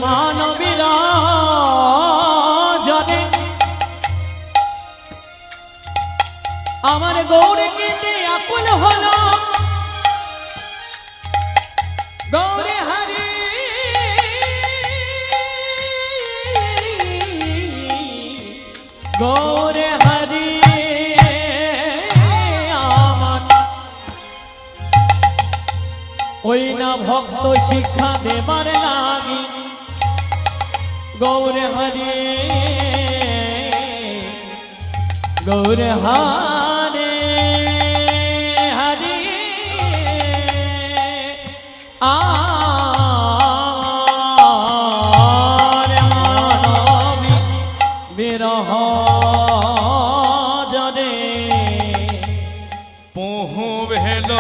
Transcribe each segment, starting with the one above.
মানবীর জনে আমার গৌর কেটে আপন হলো গৌরে হরি গৌরে হরি আমার ওই না ভক্ত শিক্ষা দেবার লাগি গৌরে হরি গৌরে হরে হরি আর মানবী বিরহ জরে পহু ভেল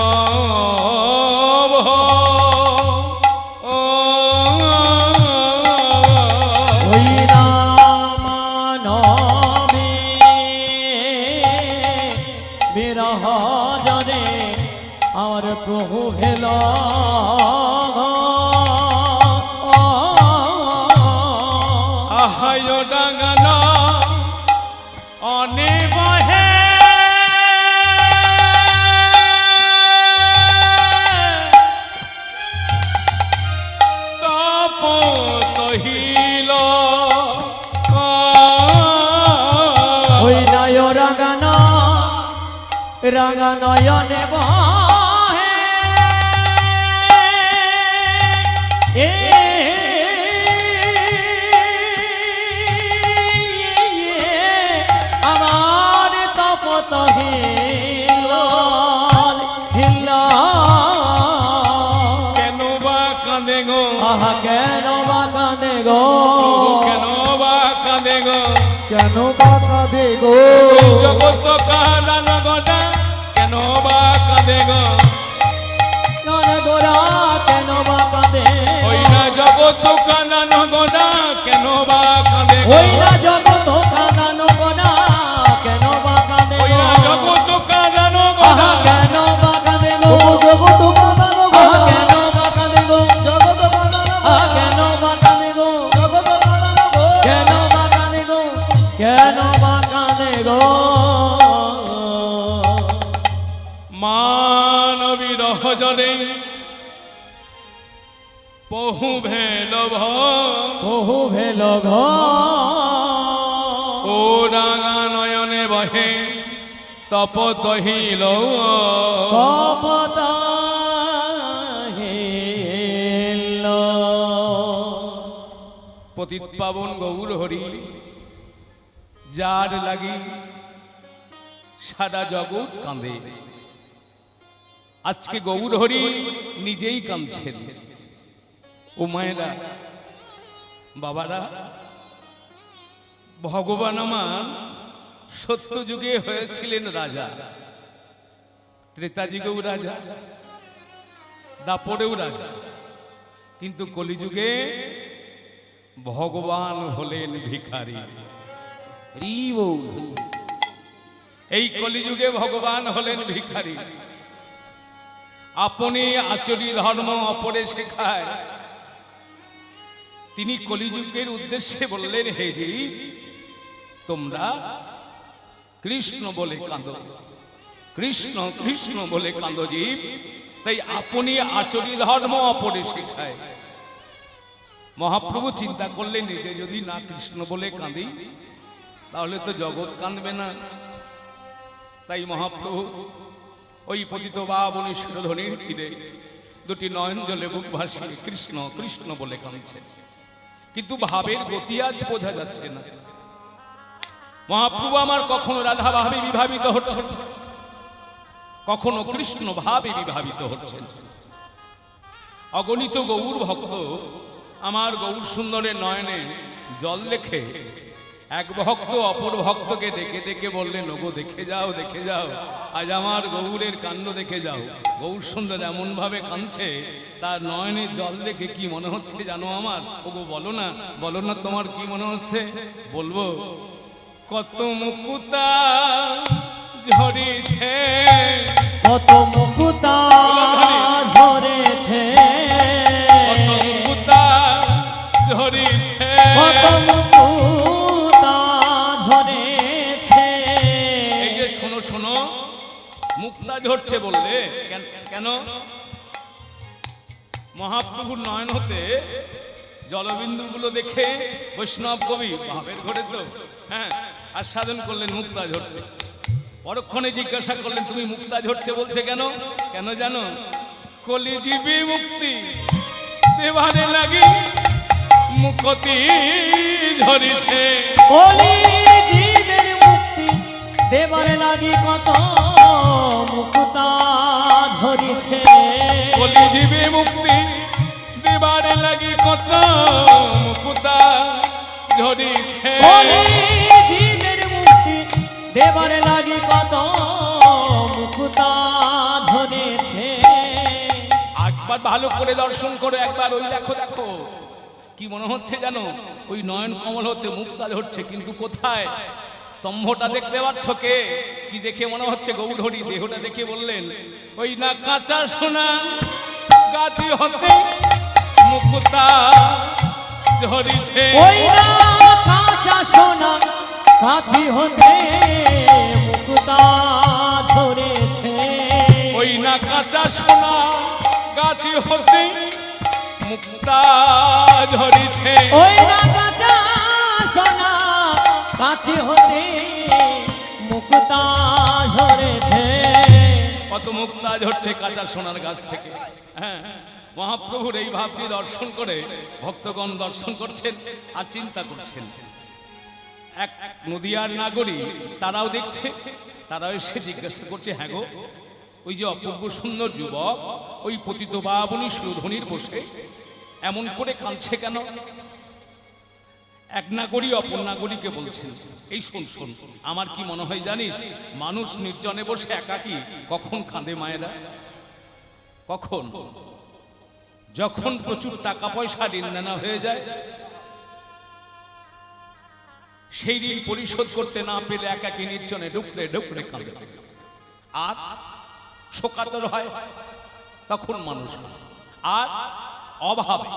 বিরহ জরে আমার প্রভু ভেল আহায় ডাঙান অনে বহে তপ তহিল ওই নয় রাগান রাগা নয়নে বহে আমার তপত হিল কেন বা কাঁদে গো আহা কেন বা কাঁদে গো কেন বা কাঁদে গো কেন বা কাঁদে গো জগত কাঁদানো গোটা কেন বা কাঁদে গো গোরা কেন বা কাঁদে ওই না জগত কাঁদানো গোটা কেন বা কাঁদে গো ওই না জগত কাঁদানো গোনা কেন বা কাঁদে ওই না জগত কাঁদানো গোটা কেন বা কাঁদে গো জগত কাঁদানো গোনা কেন বা কাঁদে গো জগত কাঁদানো কেন বা কাঁদে গো জগত কাঁদানো কেন বা কাঁদে গো কেন বা কাঁদে গো মানবীর জনে পহু ভেল বহু ভেল ঘ ও রাঙা নয়নে বহে তপ তহিল কপত হেল পতিত পাবন গৌর হরি যার লাগি সারা জগৎ কাঁদে আজকে গৌর হরি নিজেই কাঁদছেন ও মায়েরা বাবারা ভগবান আমার সত্য যুগে হয়েছিলেন রাজা ত্রেতা যুগেও রাজা দাপরেও রাজা কিন্তু কলিযুগে ভগবান হলেন ভিখারি এই কলিযুগে ভগবান হলেন ভিখারি আপনি আচরি ধর্ম অপরে শেখায় তিনি কলিযুগের উদ্দেশ্যে বললেন হে জীব তোমরা কৃষ্ণ বলে কাঁদো কৃষ্ণ কৃষ্ণ বলে কাঁদো জীব তাই আপনি আচরি ধর্ম অপরে শেখায় মহাপ্রভু চিন্তা করলেন নিজে যদি না কৃষ্ণ বলে কাঁদি তাহলে তো জগৎ কাঁদবে না তাই মহাপ্রভু ওই পতিত পাবনী শিরোধনির তীরে দুটি নয়ন জলে বুক ভাসিয়ে কৃষ্ণ কৃষ্ণ বলে কাঁদছেন কিন্তু ভাবের গতি আজ বোঝা যাচ্ছে না মহাপ্রভু আমার কখনো রাধা ভাবে বিভাবিত হচ্ছেন কখনো কৃষ্ণ ভাবে বিভাবিত হচ্ছেন অগণিত গৌর ভক্ত আমার গৌর সুন্দরের নয়নে জল দেখে এক ভক্ত অপর ভক্তকে ডেকে ডেকে বললেন ওগো দেখে যাও আজ আমার গৌরের কাণ্ড দেখে যাও গৌর সুন্দর এমন ভাবে কাঁদছে তার নয়নে জল দেখে কি মনে হচ্ছে জানো আমার ওগো বলো না তোমার কি মনে হচ্ছে বলবো কত মুকুতা ঝরেছে কত মুকুতা ঝরেছে কত মুকুতা ঝরেছে শোনো শোনো, মুক্তা ঝরছে বললে কেন? মহাপ্রভুর নয়ন হতে জলবিন্দুগুলো দেখে বৈষ্ণব কবি ভাবের ঘরে তো হ্যাঁ আস্বাদন করলেন মুক্তা ঝরছে। পরক্ষণে জিজ্ঞাসা করলেন তুমি মুক্তা ঝরছে বলছে কেন? কেন জানো? কলিজীবী মুক্তি দেবারে লাগি মুক্তি ঝরিছে। কলি জীবের মুক্তি দেবার লাগি কত মুক্তা ঝরিছে। কলিজীবী মুক্তি দেবারে লাগি কত মুক্তা ঝরিছে। কলি জীবের মুক্তি দেবার লাগি কত মুক্তা ঝরেছে। একবার ভালো করে দর্শন করে একবার ওই দেখো দেখো কি মনে হচ্ছে জানো? ওই নয়ন কমল হতে মুক্তা ঝরছে, কিন্তু কোথায়? স্তম্ভটা দেখতে পাচ্ছ কে? কি দেখে মনে হচ্ছে? গৌরহরি দেহটা দেখে বললেন ওই না কাঁচা সোনা গাছি হতে মুক্তা ঝরিছে। ওই না কাঁচা সোনা কাছি হতে মুক্তা ঝরেছে। ওই না কাঁচা সোনা গাছি হতে মুক্তা ঝরিছে। ওই না কাঁচা সোনা কাছি হতে মুক্তা ঝরেছে। কত মুক্তা ঝরছে কাঁচা সোনার গাছ থেকে। হ্যাঁ, মহাপ্রভুর এই ভাবটি দর্শন করে ভক্তগণ দর্শন করছেন আর চিন্তা করছেন। এক নদিয়ার নাগরিক তারাও দেখছে, তারাও এসে জিজ্ঞাসা করছে হ্যাঁ গো, ওই যে অপূর্ব সুন্দর যুবক ওই পতিত পাবনী সুরধনির বসে এমন করে কাঁদছে কেন? এক নাগরী অপর নাগরীকে বলছেন এই শোন শোন, আমার কি মনে হয় জানিস? মানুষ নির্জনে বসে একাকী কখন কাঁদে মায়েরা? কখন? যখন প্রচুর টাকা পয়সা ঋণ নেওয়া হয়ে যায়, সেই ঋণ পরিশোধ করতে না পেলে একাকী নির্জনে ঢুকরে ঢুকরে কাঁদে। আর শোকাতর হয় তখন মানুষ কাঁদে। আর অভাবে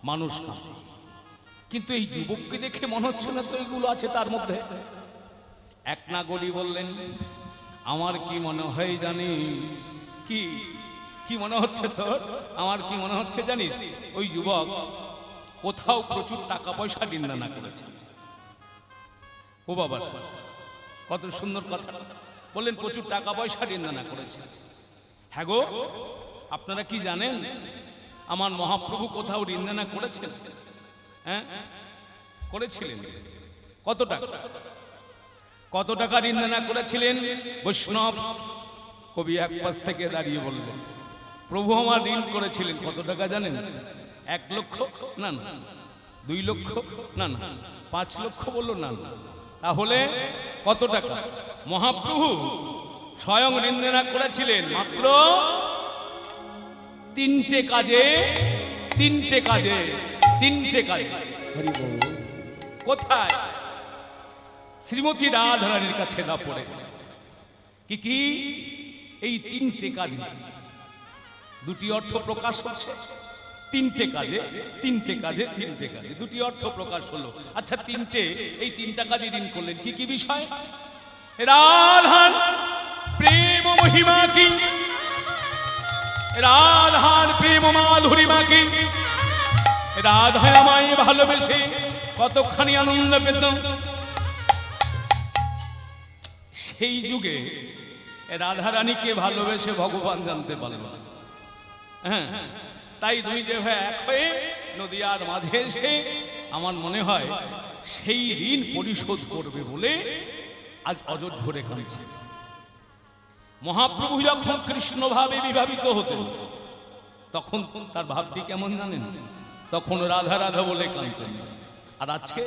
মানুষ কাঁদে। কিন্তু এই যুবককে দেখে মনে হচ্ছে না তো এগুলো আছে তার মধ্যে। এক নাগরী বললেন আমার কি মনে হয় জানিস? কি কি মনে হচ্ছে তোর? আমার কি মনে হচ্ছে জানিস? ওই যুবক কোথাও প্রচুর টাকা পয়সা ঋণ না করেছে। ও বাবা, কত সুন্দর কথা বললেন, প্রচুর টাকা পয়সা ঋণ না করেছে। হ্যাঁ গো, আপনারা কি জানেন আমার মহাপ্রভু কোথাও ঋণ না করেছেন? হ্যাঁ, করেছিলেন। কত টাকা? কত টাকা ঋণ না করেছিলেন? বৈষ্ণব কবি এক পাশ থেকে দাঁড়িয়ে বললেন প্রভু আমার ঋণ করেছিলেন কত টাকা জানেন? 1 লক্ষ? না না। 2 লক্ষ? না না। 5 লক্ষ? বললো না না। তাহলে কত টাকা? মহাপ্রভু স্বয়ং ঋণ দেনা করেছিলেন মাত্র 3টে কাজে। 3টে কাজে, 3টে কাজে। কোথায়? শ্রীমতী রাধারানীর কাছে না পড়ে। কি কি? এই 3টে কাজে। 2টি অর্থ প্রকাশ হচ্ছে। 3টে কাজে, 3টে কাজে, 3টে কাজে 2টি অর্থ প্রকাশ হলো। আচ্ছা, 3টে, এই 3টা কাজে ঋণ করলেন। কি কি বিষয়? রাধার প্রেম মহিমা কি, রাধার প্রেম মাধুরিমা কি, রাধা আমায় ভালোবেসে কতখানি আনন্দ পেত। সেই যুগে রাধারানীকে ভালোবেসে ভগবান জানতে পারল না। হ্যাঁ, তাই দুই দেহ এক হয়ে নদিয়ার মাঝে এসে আমার মনে হয় সেই ঋণ পরিশোধ করবে বলে আজ অজর ধরে কাঁদছে। মহাপ্রভু যখন কৃষ্ণ ভাবে বিভাবিত হতেন তখন তার ভাবটি কেমন জানেন? তখন রাধা রাধা বলে কাঁদতেন। আর আজকে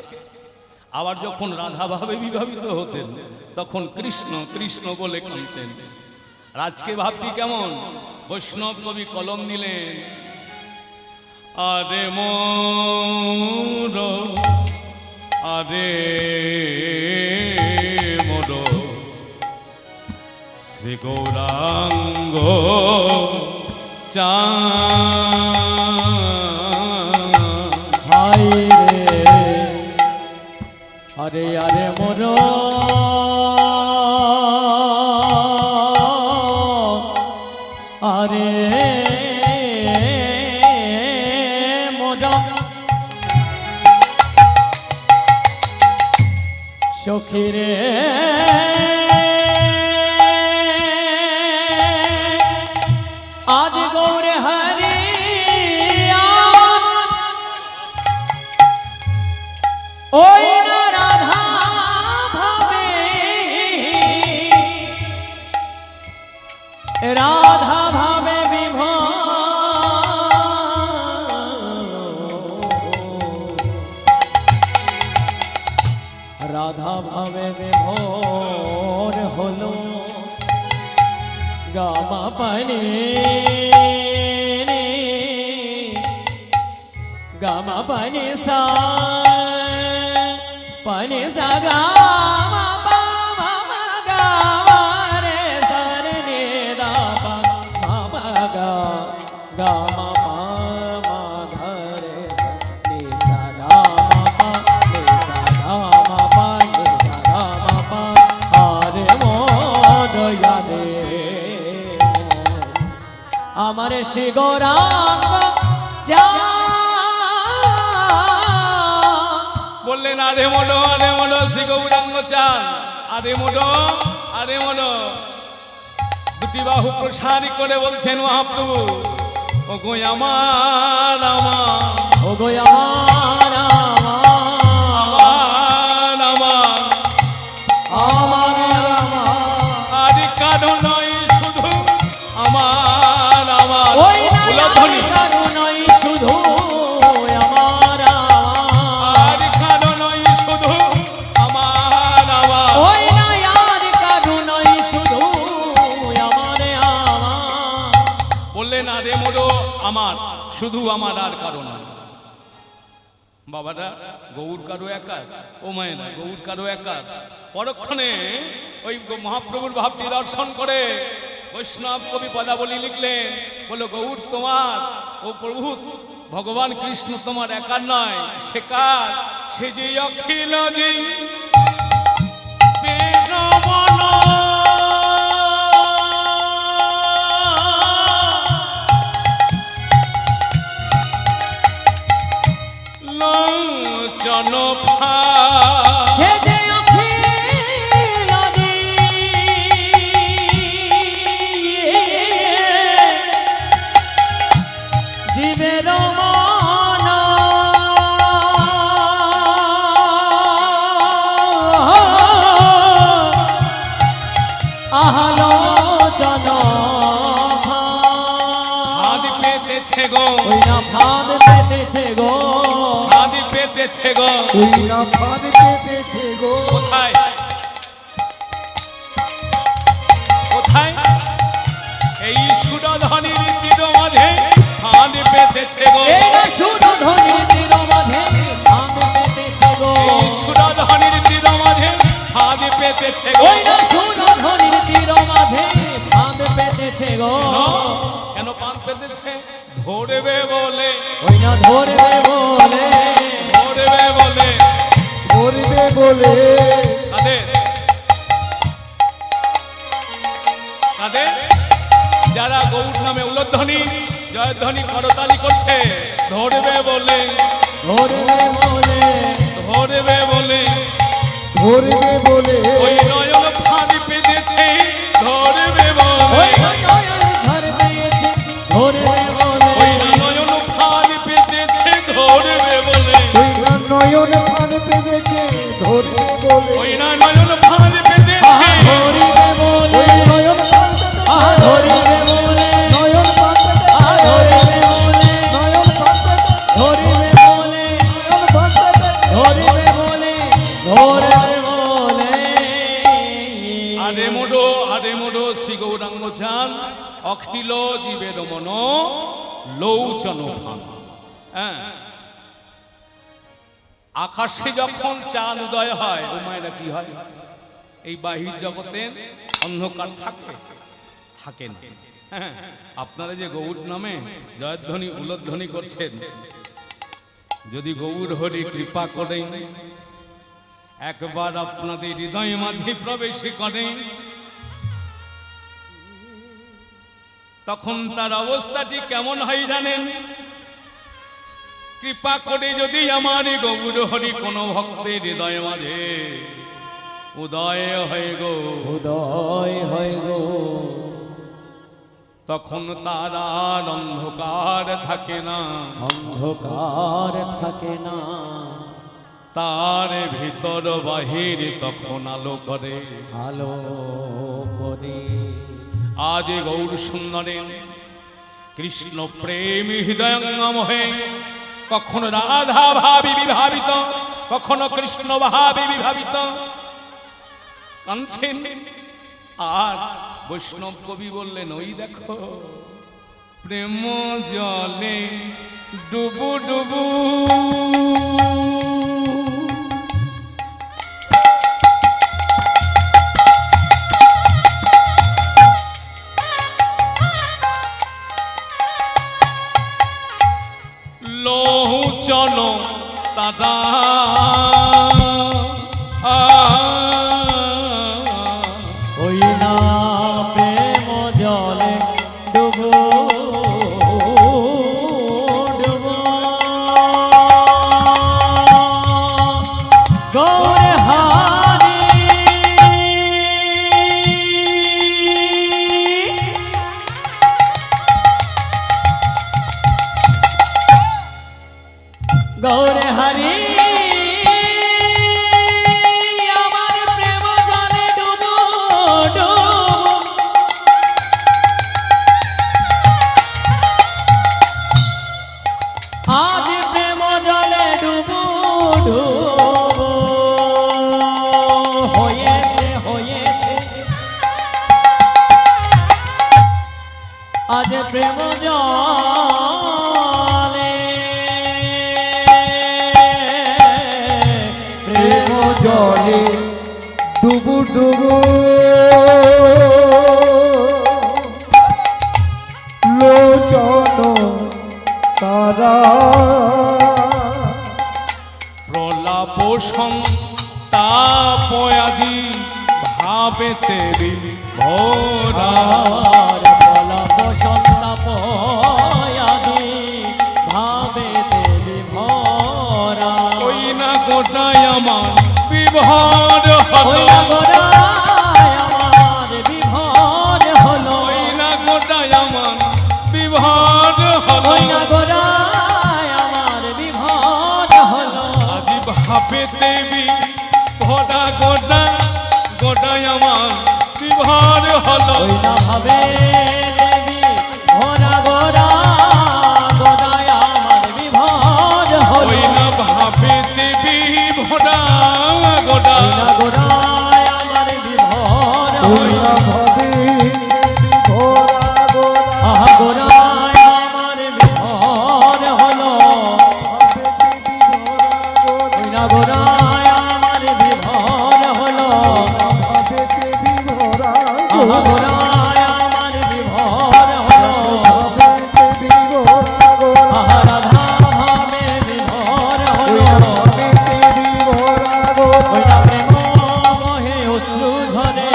আবার যখন রাধা ভাবে বিভাবিত হতেন তখন কৃষ্ণ কৃষ্ণ বলে কাঁদতেন। আর আজকে ভাবটি কেমন? বৈষ্ণব কবি কলম নিলেন, আরে মোর, আরে মোর শ্রী গৌরাঙ্গ চা আরে আরে মোর রাধা ভাবে বিভোর, রাধা ভাবে বিভোর হলো গামা পানি গামা পানি সা গামা পা মা গামা রে সা রে নি দা পা মা গা গামা পা মা ধা রে সা নি সা গামা পা নি সা গামা পা নি সা গামা পা আরে মন ইয়াদে আমার শ্রী গৌরাঙ্গ যা বললেন আরে মনো শ্রী গৌরাঙ্গ চান, আরে মনো দুটি বাহু প্রসারী করে বলছেন মহাপ্রভু, ও গো আমার ও গো আমার আরে কারো নয় শুধু আমার ওই উলধ্বনি কারো নয় শুধু আমার আর কারো নয় শুধু আমার ওই আর কারো নয় শুধু আমার বললেন আরে মোড়ো আমার শুধু আমার আর কারো নয়। বাবারা গৌর কারো একার, ও মায়েরা গৌর কারো একার। পরক্ষণে ওই মহাপ্রভুর ভাবটি দর্শন করে বৈষ্ণব কবি পদাবলী লিখলেন, বলো গৌর তোমার, ও প্রভু ভগবান কৃষ্ণ তোমার একার নয়, সে কার, সে যে অখিল যে বেদমন লোচন সে যে অখিল জীবের মন আলোচন ফাঁদ পেতেছে গো, ওই না ফাঁদ পেতেছে গো, ফাঁদ পেতেছে গো, ওই না ফাঁদ পেতেছে গো। কোথায় কোথায় এই সুরধনির তীর মাঝে ফাঁদ পেতেছে গো, এই না সুরধনির তীর মাঝে ফাঁদ পেতেছে গো, এই সুরধনির তীর মাঝে ফাঁদ পেতেছে গো। ওই না সুরধনির তীর মাঝে ফাঁদ পেতেছে গো, কেন ফাঁদ পেতেছে? ধরবে বলে, ওই না ধরবে বলে, ধরবে বলে ধরবে বলে কাদের কাদের যারা গৌর নামে উলধ্বনি জয়ধ্বনি করতালি করছে, ধরবে বলে ধরবে বলে, ধরবে বলে ধরবে বলে ওই নয়ন ফাঁদ পেতেছে, ধরবে ওই বলে না নয়ন ধর পেয়েছে, ধরবে বলে, ওই নয়ন ফাঁদ পেতেছে, ধরবে বলে ওই না নয়ন ফাঁদ পেতেছে ধরবে বলে ওই না নয়ন ফাঁদ পেতেছে, ধরবে বলে, ওই নয়ন ফাঁদ পেতেছে ধরবে বলে, নয়ন ফাঁদ পেতেছে ধরবে বলে, নয়ন ফাঁদ পেতেছে ধরবে বলে, নয়ন ফাঁদ পেতেছে ধরবে বলে, ধরবে বলে। আরে মোড়ো শ্রী গৌরাঙ্গ চান, অখিল জীবের মন লৌচন ফান। হ্যাঁ, আকাশে যখন চাঁদ উদয় হয়, ও মায়েরা কি হয়? এই বাহির জগতে অন্ধকার থাকে থাকে না। হ্যাঁ, আপনারা যে গৌর নামে জয়ধ্বনি উলধ্বনি করছেন, যদি গৌর হরি কৃপা করেন, একবার আপনাদের হৃদয় মাঝে প্রবেশ করেন, তখন তার অবস্থাটি কেমন হয় জানেন? কৃপা করে যদি আমার গৌর হরি কোন ভক্তের হৃদয় মাঝে উদয় হয়ে গো, উদয় হয় গো, তখন তার আর অন্ধকার থাকে না, অন্ধকার থাকে না, তার ভিতর বাহির তখন আলো করে, আলো করে, আজ এ গৌর সুন্দরের কৃষ্ণ প্রেম হৃদয়ঙ্গমহে কখনো রাধা ভাবি বিভাবিত, কখনো কৃষ্ণ ভাবি বিভাবিত কাঁদছেন। আর বৈষ্ণব কবি বললেন, ওই দেখো প্রেম জলে ডুবু ডুবু লহু চলো তারা ওই না প্রেম জলে ডুবো ডুবো গৌর হারি গৌর হরি আমার প্রেম জলে ডুবো ডুবো আজ প্রেম জলে ডুবো ডুবো হয়েছে হয়েছে আজ প্রেম জলে প্রেম জলে ডুবু ডুবু লোচন তারা প্রলাপ সন্তাপ আজি ভাবেতে ভরা আর বলব সন্তাপ আদি ভাবে দেবী ভরা ওই না গোটায় আমার বিভোর ওই হলো, না গোড়ায় আমার বিভোর হলো ওই না গোটায় আমার বিভোর হলো, ওই না গোড়ায় আমার বিভোর হলো আজি ভাবেতে ভরা গোটা গোটায় আমার বিভোর হলো, ওই না ভাবে দেবী ভরা গোড়া গোড়ায় আমার বিভোর হলো ওই না ভাবেতে ভরা গোটা ওই না গোড়ায় আমার বিভোর হলো ভাবে ভোরা গোরা আহা গোড়ায় আমার বিভোর হলো ওই না গোড়ায় আমার বিভোর হলো আহা গোড়ায় আমার বিভোর হলো আহা রাধা ভাবে বিভোর হলো ওই না প্রেম মোহে অশ্রু ঝরে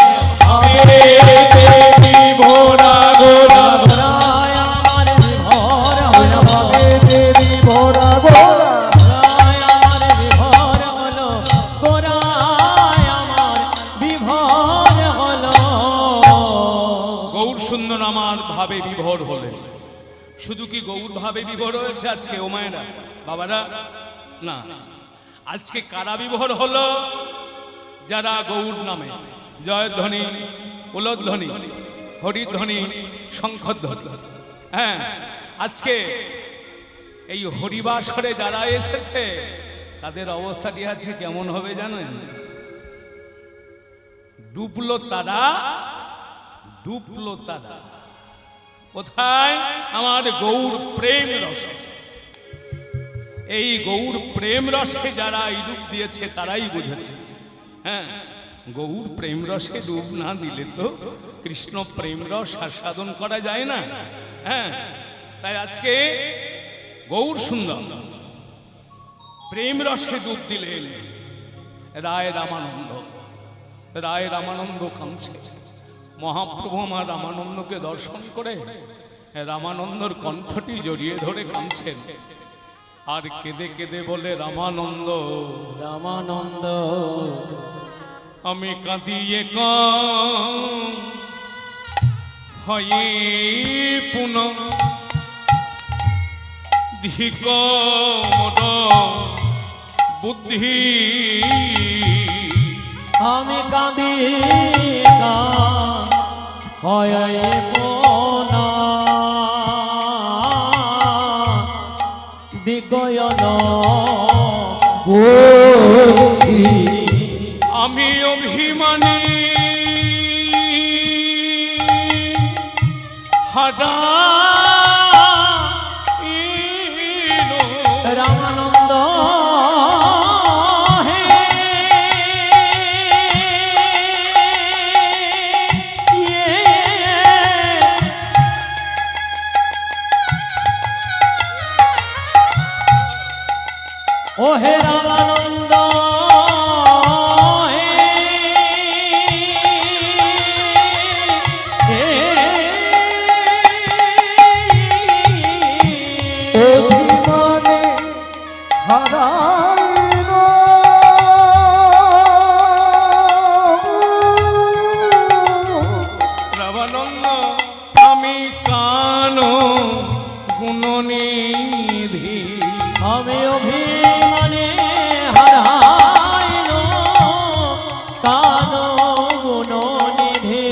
ভরা গোটা গোড়ায় আমার বিভোর হলো গোড়ায় আমার বিভোর হলো গোড়ায় আমার বিভোর হলো গৌর সুন্দর আমার ভাবে বিভোর হলেন। শুধু কি গৌর ভাবে বিভোর হয়েছে আজকে ও মায়েরা বাবারা? না, আজকে কারা বিভোর হলো? যারা গৌর নামে জয়ধ্বনি উলধ্বনি হরিধ্বনি শঙ্খধ্বনি, হ্যাঁ আজকে এই হরিবাসরে যারা এসেছে তাদের অবস্থাটি আছে কেমন হবে জানেন? ডুবলো তারা, ডুবলো তারা কোথায়? আমার গৌর প্রেম রসে। এই গৌর প্রেম রসে যারা এই ডুব দিয়েছে তারাই বুঝেছে। হ্যাঁ, গৌর প্রেম রসে ডুব না দিলে তো কৃষ্ণ প্রেম রস আস্বাদন করা যায় না। হ্যাঁ, তাই আজকে গৌর সুন্দর প্রেম রসে ডুব দিলেন রায় রামানন্দ। রায় রামানন্দ কাঁদছে। মহাপ্রভু আমার রামানন্দকে দর্শন করে রামানন্দর কণ্ঠটি জড়িয়ে ধরে কাঁদছেন আর কেঁদে কেঁদে বলে, রামানন্দ রামানন্দ আমি কাঁদিয়ে হয়ে পুন ধিক মোদ বুদ্ধি আমি কাঁদি হয় হাটা রামানন্দ হে ও হে রামানন্দ অভিমানে হারাইল রামানন্দ আমি কান গুণনিধি আমি অভিমানে হারাইল কানো গুণনিধি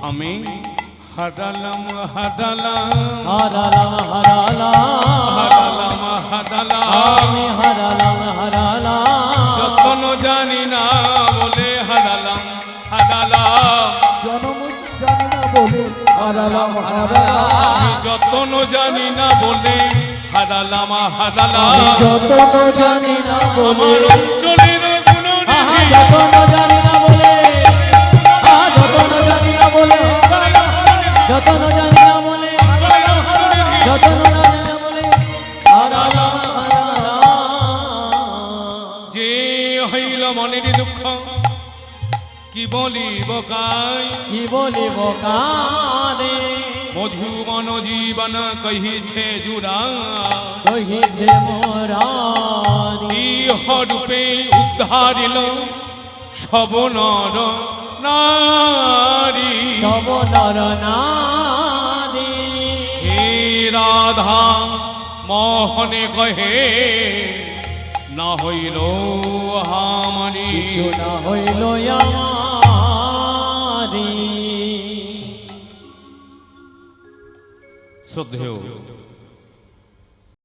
আমি হারালাম হারালাম হারালাম হারালাম হারালাম আমি হারালাম যতন জানি না বলে হারালাম হারালাম জনম জানি না বলে হারালাম হারালাম আমি যতন জানি না বলে হারালাম হারালাম যত জানি না বলে আমার অঞ্চলের গুণনিধি যতন জানি না বলে যতন জানি না বলে যতন জানি না বলে যতন জানি না বলে হারালাম যে হইল মনের দুঃখ কি বলিব কাই কি বলিব কারে মধুবন জীবন কহিছে জুড়া কহিছে মোরারি ইহ রূপে উদ্ধারিল সব নর নারী সব নর নারী হে রাধা মোহনে কহে না হইল হামনি কিছু না হইল আমারি শ্রদ্ধেয়